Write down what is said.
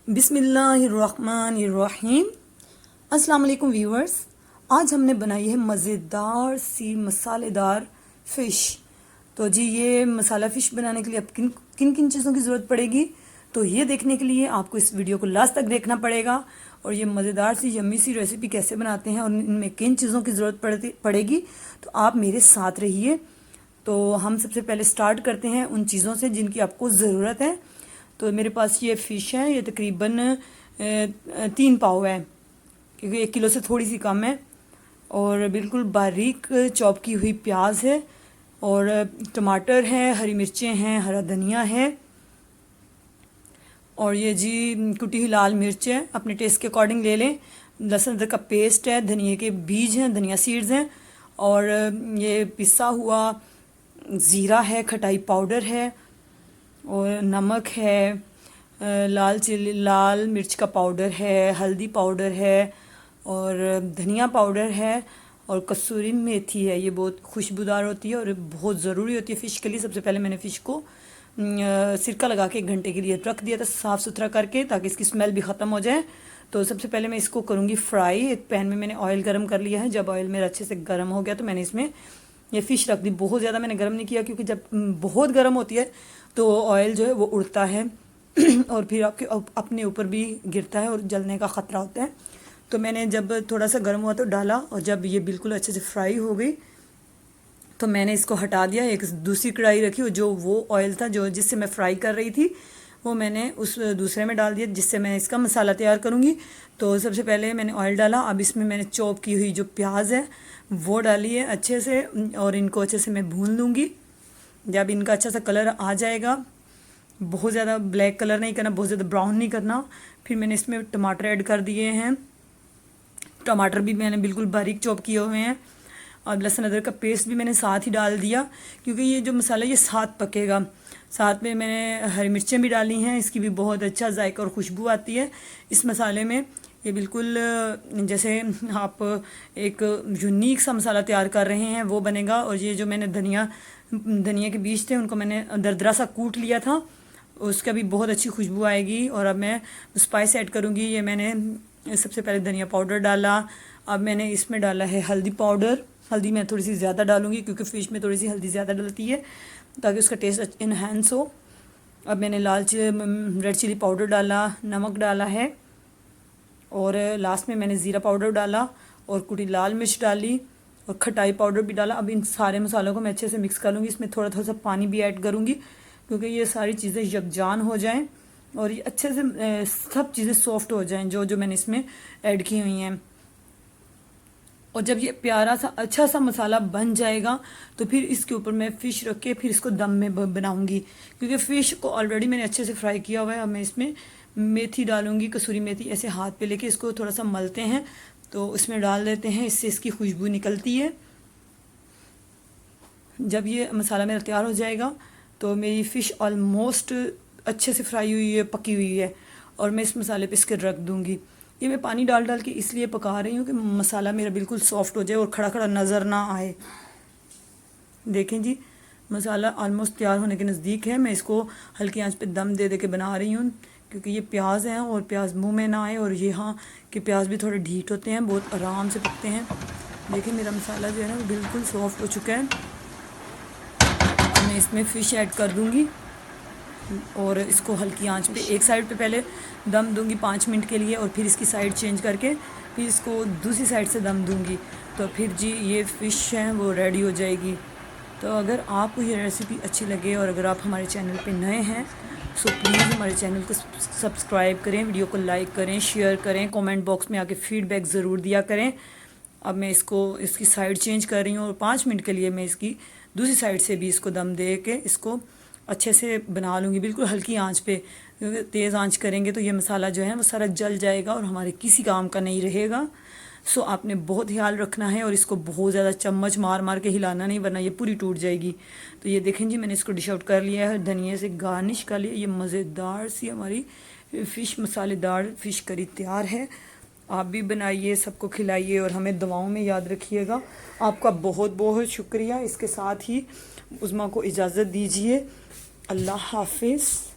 बिस्मिल्लाहिर्रहमानिर्रहीम। अस्सलाम वालेकुम व्यूअर्स। आज हमने बनाई है मज़ेदार सी मसालेदार फ़िश। तो जी ये मसाला फ़िश बनाने के लिए अब किन किन किन चीज़ों की ज़रूरत पड़ेगी, तो ये देखने के लिए आपको इस वीडियो को लास्ट तक देखना पड़ेगा। और ये मज़ेदार सी यम्मी सी रेसिपी कैसे बनाते हैं और इनमें किन चीज़ों की ज़रूरत पड़ेगी, तो आप मेरे साथ रहिए। तो हम सबसे पहले स्टार्ट करते हैं उन चीज़ों से जिनकी आपको ज़रूरत है। तो मेरे पास ये फ़िश है, ये तकरीबन 3 पाव है, क्योंकि 1 किलो से थोड़ी सी कम है। और बिल्कुल बारीक चॉप की हुई प्याज है, और टमाटर है, हरी मिर्चें हैं, हरा धनिया है, और ये जी कुटी हुई लाल मिर्च है, अपने टेस्ट के अकॉर्डिंग ले लें। लहसुन अदरक का पेस्ट है, धनिया के बीज हैं, धनिया सीड्स हैं, और ये पिसा हुआ ज़ीरा है, खटाई पाउडर है, और नमक है, लाल मिर्च का पाउडर है, हल्दी पाउडर है, और धनिया पाउडर है, और कसूरी मेथी है। ये बहुत खुशबूदार होती है और बहुत ज़रूरी होती है फ़िश के लिए। सबसे पहले मैंने फ़िश को सिरका लगा के 1 घंटे के लिए रख दिया था, साफ़ सुथरा करके, ताकि इसकी स्मेल भी ख़त्म हो जाए। तो सबसे पहले मैं इसको करूँगी फ्राई। एक पैन में मैंने ऑयल गर्म कर लिया है। जब ऑयल मेरा अच्छे से गर्म हो गया तो मैंने इसमें ये फ़िश रख दी। बहुत ज़्यादा मैंने गर्म नहीं किया, क्योंकि जब बहुत गर्म होती है तो ऑयल जो है वो उड़ता है और फिर आपके अपने ऊपर भी गिरता है और जलने का ख़तरा होता है। तो मैंने जब थोड़ा सा गर्म हुआ तो डाला, और जब ये बिल्कुल अच्छे से फ्राई हो गई तो मैंने इसको हटा दिया। एक दूसरी कढ़ाई रखी, और जो वो ऑयल था जो जिससे मैं फ्राई कर रही थी वो मैंने उस दूसरे में डाल दिया, जिससे मैं इसका मसाला तैयार करूँगी। तो सबसे पहले मैंने ऑयल डाला। अब इसमें मैंने चॉप की हुई जो प्याज है वो डाली है अच्छे से, और इनको अच्छे से मैं भून लूँगी। जब इनका अच्छा सा कलर आ जाएगा, बहुत ज़्यादा ब्लैक कलर नहीं करना, बहुत ज़्यादा ब्राउन नहीं करना। फिर मैंने इसमें टमाटर ऐड कर दिए हैं। टमाटर भी मैंने बिल्कुल बारीक चॉप किए हुए हैं, और लहसुन अदरक का पेस्ट भी मैंने साथ ही डाल दिया, क्योंकि ये जो मसाला ये साथ पकेगा। साथ में मैंने हरी मिर्चें भी डाली हैं, इसकी भी बहुत अच्छा जायका और खुशबू आती है इस मसाले में। ये बिल्कुल जैसे आप एक यूनिक सा मसाला तैयार कर रहे हैं वो बनेगा। और ये जो मैंने धनिया के बीज थे उनको मैंने दरदरा सा कूट लिया था, उसका भी बहुत अच्छी खुशबू आएगी। और अब मैं स्पाइस ऐड करूँगी। ये मैंने सबसे पहले धनिया पाउडर डाला। अब मैंने इसमें डाला है हल्दी पाउडर। हल्दी मैं थोड़ी सी ज़्यादा डालूँगी, क्योंकि फ़िश में थोड़ी सी हल्दी ज़्यादा डलती है, ताकि उसका टेस्ट इन्हेंस हो। अब मैंने रेड चिली पाउडर डाला, नमक डाला है, और लास्ट में मैंने ज़ीरा पाउडर डाला, और कुटी लाल मिर्च डाली, और खटाई पाउडर भी डाला। अब इन सारे मसालों को मैं अच्छे से मिक्स कर लूँगी। इसमें थोड़ा थोड़ा सा पानी भी ऐड करूँगी, क्योंकि ये सारी चीज़ें यकजान हो जाएं और ये अच्छे से सब चीज़ें सॉफ्ट हो जाएं जो जो मैंने इसमें ऐड की हुई हैं। और जब ये प्यारा सा अच्छा सा मसाला बन जाएगा तो फिर इसके ऊपर मैं फ़िश रख के फिर इसको दम में बनाऊँगी, क्योंकि फ़िश को ऑलरेडी मैंने अच्छे से फ्राई किया हुआ है। अब मैं इसमें मेथी डालूँगी, कसूरी मेथी। ऐसे हाथ पे लेके इसको थोड़ा सा मलते हैं तो इसमें डाल देते हैं, इससे इसकी खुशबू निकलती है। जब ये मसाला मेरा तैयार हो जाएगा तो मेरी फ़िश ऑलमोस्ट अच्छे से फ्राई हुई है, पकी हुई है, और मैं इस मसाले पे इसके रख दूँगी। ये मैं पानी डाल डाल के इसलिए पका रही हूँ कि मसाला मेरा बिल्कुल सॉफ्ट हो जाए और खड़ा खड़ा नज़र ना आए। देखें जी, मसाला ऑलमोस्ट तैयार होने के नज़दीक है। मैं इसको हल्की आंच पे दम दे दे के बना रही हूँ, क्योंकि ये प्याज हैं और प्याज मुंह में ना आए। और यहाँ के प्याज भी थोड़े ढीठ होते हैं, बहुत आराम से पकते हैं। देखिए मेरा मसाला जो है ना वो बिल्कुल सॉफ्ट हो चुका है। मैं इसमें फ़िश ऐड कर दूँगी, और इसको हल्की आंच पे एक साइड पे पहले दम दूंगी 5 मिनट के लिए, और फिर इसकी साइड चेंज करके फिर इसको दूसरी साइड से दम दूंगी। तो फिर जी ये फ़िश है वो रेडी हो जाएगी। तो अगर आपको ये रेसिपी अच्छी लगे, और अगर आप हमारे चैनल पे नए हैं, सो प्लीज़ हमारे चैनल को सब्सक्राइब करें, वीडियो को लाइक करें, शेयर करें, कमेंट बॉक्स में आके फ़ीडबैक ज़रूर दिया करें। अब मैं इसकी साइड चेंज कर रही हूँ, और 5 मिनट के लिए मैं इसकी दूसरी साइड से भी इसको दम दे के इसको अच्छे से बना लूँगी, बिल्कुल हल्की आंच पे। क्योंकि तेज़ आंच करेंगे तो ये मसाला जो है वो सारा जल जाएगा और हमारे किसी काम का नहीं रहेगा। सो आपने बहुत ख्याल रखना है, और इसको बहुत ज़्यादा चम्मच मार मार के हिलाना नहीं, वरना ये पूरी टूट जाएगी। तो ये देखें जी, मैंने इसको डिश आउट कर लिया है, धनिया से गार्निश कर लिया। ये मज़ेदार सी हमारी फ़िश मसालेदार फ़िश करी तैयार है। आप भी बनाइए, सबको खिलाइए, और हमें दुआओं में याद रखिएगा। आपका बहुत बहुत शुक्रिया। इसके साथ ही उज़्मा को इजाज़त दीजिए। अल्लाह हाफिज़।